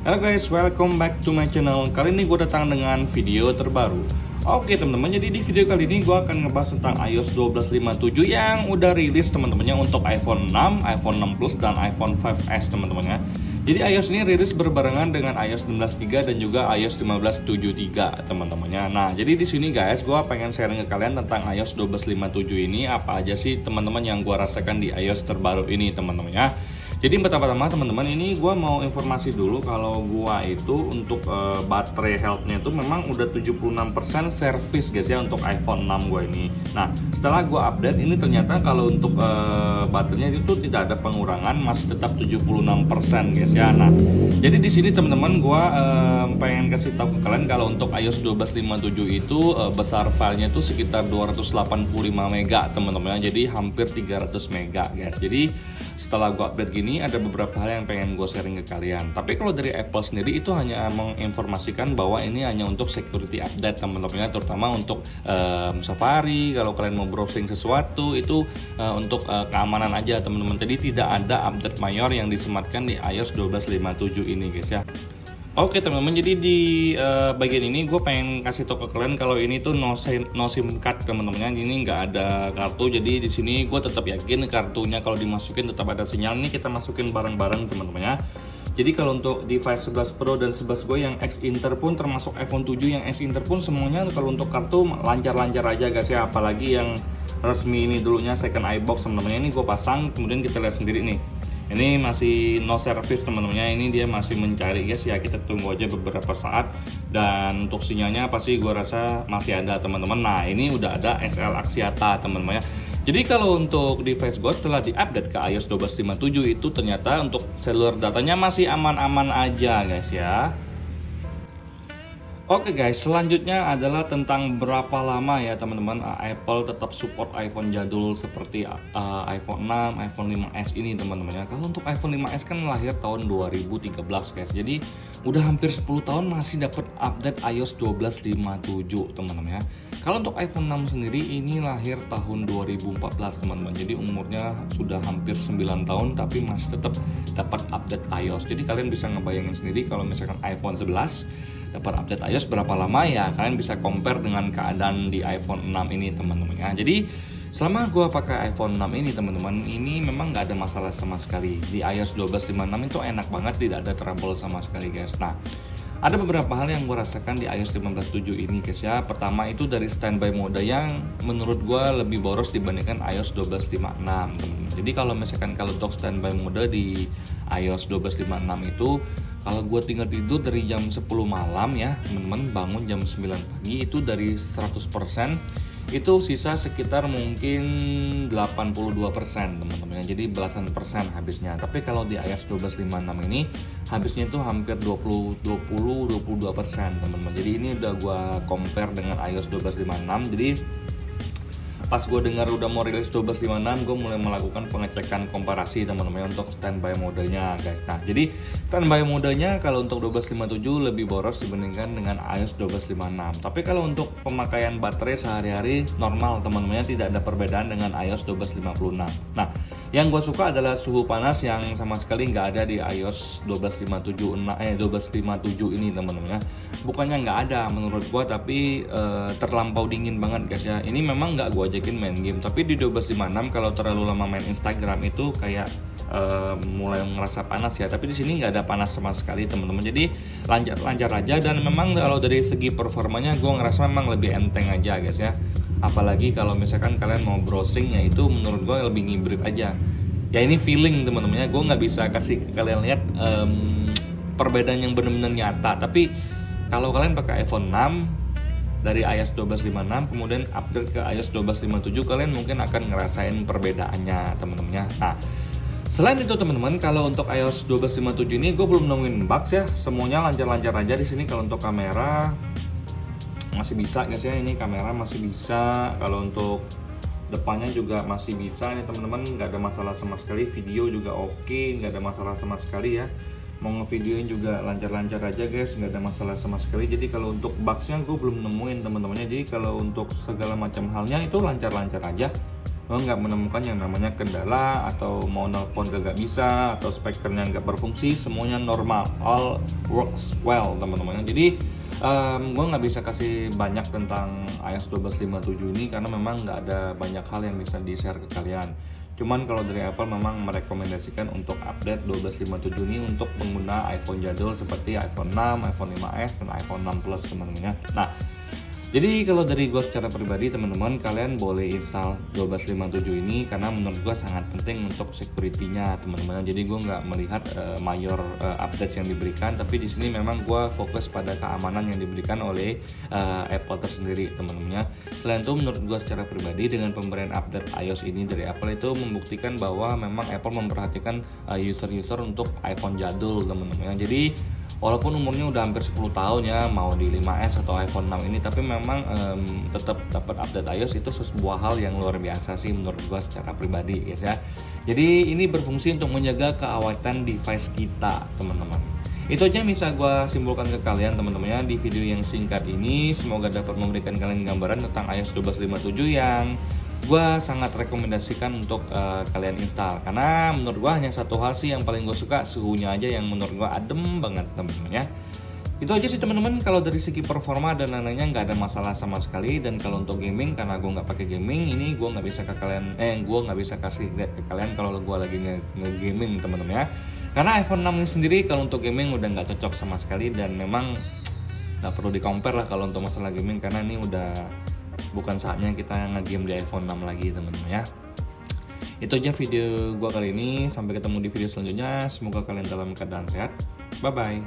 Halo guys, welcome back to my channel. Kali ini gue datang dengan video terbaru. Oke teman-teman, jadi di video kali ini gue akan ngebahas tentang iOS 12.57 yang udah rilis teman-temannya untuk iPhone 6, iPhone 6 Plus, dan iPhone 5s teman-temannya. Jadi iOS ini rilis berbarengan dengan iOS 16.3 dan juga iOS 15.7.3 teman-temannya. Nah, jadi di sini guys, gue pengen sharing ke kalian tentang iOS 12.57 ini apa aja sih teman-teman yang gue rasakan di iOS terbaru ini teman-temannya. Jadi pertama-tama teman-teman, ini gue mau informasi dulu kalau gue itu untuk baterai health-nya itu memang udah 76% service guys ya untuk iPhone 6 gue ini. Nah, setelah gue update ini ternyata kalau untuk baterainya itu tidak ada pengurangan, masih tetap 76% guys ya. Nah, jadi di sini teman-teman gue pengen kasih tahu ke kalian kalau untuk iOS 12.57 itu besar filenya itu sekitar 285 mega teman-teman. Jadi hampir 300 mega guys. Jadi setelah gue update gini, ada beberapa hal yang pengen gue sharing ke kalian. Tapi kalau dari Apple sendiri itu hanya menginformasikan bahwa ini hanya untuk security update teman-teman, terutama untuk Safari. Kalau kalian mau browsing sesuatu itu untuk keamanan aja teman-teman. Jadi tidak ada update mayor yang disematkan di iOS 12.57 ini guys ya. Oke teman-teman, jadi di bagian ini gue pengen kasih tau ke kalian kalau ini tuh no SIM card teman-teman. Ini nggak ada kartu, jadi di sini gue tetap yakin kartunya kalau dimasukin tetap ada sinyal. Ini kita masukin bareng-bareng teman-teman ya. Jadi kalau untuk device 11 Pro dan 11 Go yang X Inter pun, termasuk iPhone 7 yang X Inter pun, semuanya kalau untuk kartu lancar-lancar aja guys ya. Apalagi yang resmi ini dulunya second iBox teman-teman. Ini gue pasang, kemudian kita lihat sendiri nih. Ini masih no service teman-temannya, ini dia masih mencari guys ya. Kita tunggu aja beberapa saat, dan untuk sinyalnya pasti gue rasa masih ada teman-teman. Nah, ini udah ada SL Axiata teman-teman ya. Jadi kalau untuk device gue setelah diupdate ke iOS 12.57 itu ternyata untuk seluler datanya masih aman-aman aja guys ya. Oke guys, selanjutnya adalah tentang berapa lama ya teman-teman Apple tetap support iPhone jadul seperti iPhone 6, iPhone 5s ini teman-teman ya. Kalau untuk iPhone 5s kan lahir tahun 2013 guys. Jadi udah hampir 10 tahun masih dapat update iOS 12.57 teman-teman ya. Kalau untuk iPhone 6 sendiri ini lahir tahun 2014 teman-teman. Jadi umurnya sudah hampir 9 tahun tapi masih tetap dapat update iOS. Jadi kalian bisa ngebayangin sendiri kalau misalkan iPhone 11 dapat update iOS berapa lama ya, kalian bisa compare dengan keadaan di iPhone 6 ini teman-teman ya. Jadi selama gue pakai iPhone 6 ini teman-teman, ini memang nggak ada masalah sama sekali. Di iOS 12.56 itu enak banget, tidak ada trouble sama sekali guys. Nah, ada beberapa hal yang gue rasakan di iOS 15.7 ini guys ya. Pertama itu dari standby mode yang menurut gue lebih boros dibandingkan iOS 12.56 teman-teman. Jadi kalau misalkan kalau untuk standby mode di iOS 12.56 itu, kalau gue tinggal tidur dari jam 10 malam ya teman-teman, bangun jam 9 pagi itu dari 100% itu sisa sekitar mungkin 82% teman-teman. Jadi belasan persen habisnya. Tapi kalau di iOS 12.56 ini habisnya itu hampir 22% teman-teman. Jadi ini udah gue compare dengan iOS 12.56. Jadi pas gue dengar udah mau rilis 12.56, gue mulai melakukan pengecekan komparasi teman-teman untuk standby modenya guys. Nah, jadi standby modenya kalau untuk 12.57 lebih boros dibandingkan dengan iOS 12.56. Tapi kalau untuk pemakaian baterai sehari-hari normal teman-teman, tidak ada perbedaan dengan iOS 12.56. Nah, yang gue suka adalah suhu panas yang sama sekali nggak ada di iOS 12.57 ini teman-teman ya. Bukannya nggak ada menurut gue, tapi terlampau dingin banget guys ya. Ini memang nggak gue ajakin main game, tapi di 12.56 kalau terlalu lama main Instagram itu kayak mulai ngerasa panas ya. Tapi di sini nggak ada panas sama sekali teman-teman. Jadi lancar aja, dan memang kalau dari segi performanya gue ngerasa memang lebih enteng aja guys ya. Apalagi kalau misalkan kalian mau browsing ya, itu menurut gue lebih ngibrit aja. Ya ini feeling teman-teman ya, gue nggak bisa kasih ke kalian lihat perbedaan yang benar-benar nyata. Tapi kalau kalian pakai iPhone 6 dari iOS 12.56 kemudian upgrade ke iOS 12.57, kalian mungkin akan ngerasain perbedaannya teman-teman ya. Nah, selain itu teman-teman, kalau untuk iOS 12.57 ini gue belum nemuin bugs ya. Semuanya lancar-lancar aja di sini. Kalau untuk kamera masih bisa guys ya, ini kamera masih bisa. Kalau untuk depannya juga masih bisa nih teman-teman, nggak ada masalah sama sekali. Video juga oke, nggak ada masalah sama sekali ya. Mau ngevideoin juga lancar-lancar aja guys, nggak ada masalah sama sekali. Jadi kalau untuk bugsnya gue belum nemuin teman-temannya. Jadi kalau untuk segala macam halnya itu lancar-lancar aja. gue nggak menemukan yang namanya kendala atau mau nelpon gak bisa atau speakernya nggak berfungsi, semuanya normal, all works well teman-teman. Jadi gue nggak bisa kasih banyak tentang iOS 12.57 ini karena memang nggak ada banyak hal yang bisa di-share ke kalian. Cuman kalau dari Apple memang merekomendasikan untuk update 12.57 ini untuk pengguna iPhone jadul seperti iPhone 6, iPhone 5s, dan iPhone 6 Plus teman-teman ya. Nah, jadi kalau dari gue secara pribadi teman-teman, kalian boleh install 12.57 ini karena menurut gue sangat penting untuk security-nya teman-teman. Jadi gue nggak melihat mayor update yang diberikan, tapi di sini memang gue fokus pada keamanan yang diberikan oleh Apple tersendiri teman-teman ya. Selain itu menurut gue secara pribadi dengan pemberian update iOS ini dari Apple itu membuktikan bahwa memang Apple memperhatikan user-user untuk iPhone jadul teman-teman ya. Jadi walaupun umurnya udah hampir 10 tahun ya, mau di 5S atau iPhone 6 ini, tapi memang tetap dapat update iOS itu sebuah hal yang luar biasa sih menurut gua secara pribadi guys ya. Jadi ini berfungsi untuk menjaga keawatan device kita teman-teman. Itu aja yang bisa gua simpulkan ke kalian teman-teman ya di video yang singkat ini. Semoga dapat memberikan kalian gambaran tentang iOS 12.57 yang gue sangat rekomendasikan untuk kalian install, karena menurut gue hanya satu hal sih yang paling gue suka, suhunya aja yang menurut gue adem banget temen-temen ya. Itu aja sih teman-teman, kalau dari segi performa dan lain-lainnya nggak ada masalah sama sekali. Dan kalau untuk gaming, karena gue nggak pakai gaming, ini gue nggak bisa ke kalian, gue nggak bisa kasih lihat ke kalian kalau gue lagi nge-gaming teman-teman ya. Karena iPhone 6 ini sendiri kalau untuk gaming udah nggak cocok sama sekali, dan memang nggak perlu di-compare lah kalau untuk masalah gaming, karena ini udah bukan saatnya kita nge-game di iPhone 6 lagi teman-teman ya. Itu aja video gua kali ini, sampai ketemu di video selanjutnya. Semoga kalian dalam keadaan sehat. Bye bye.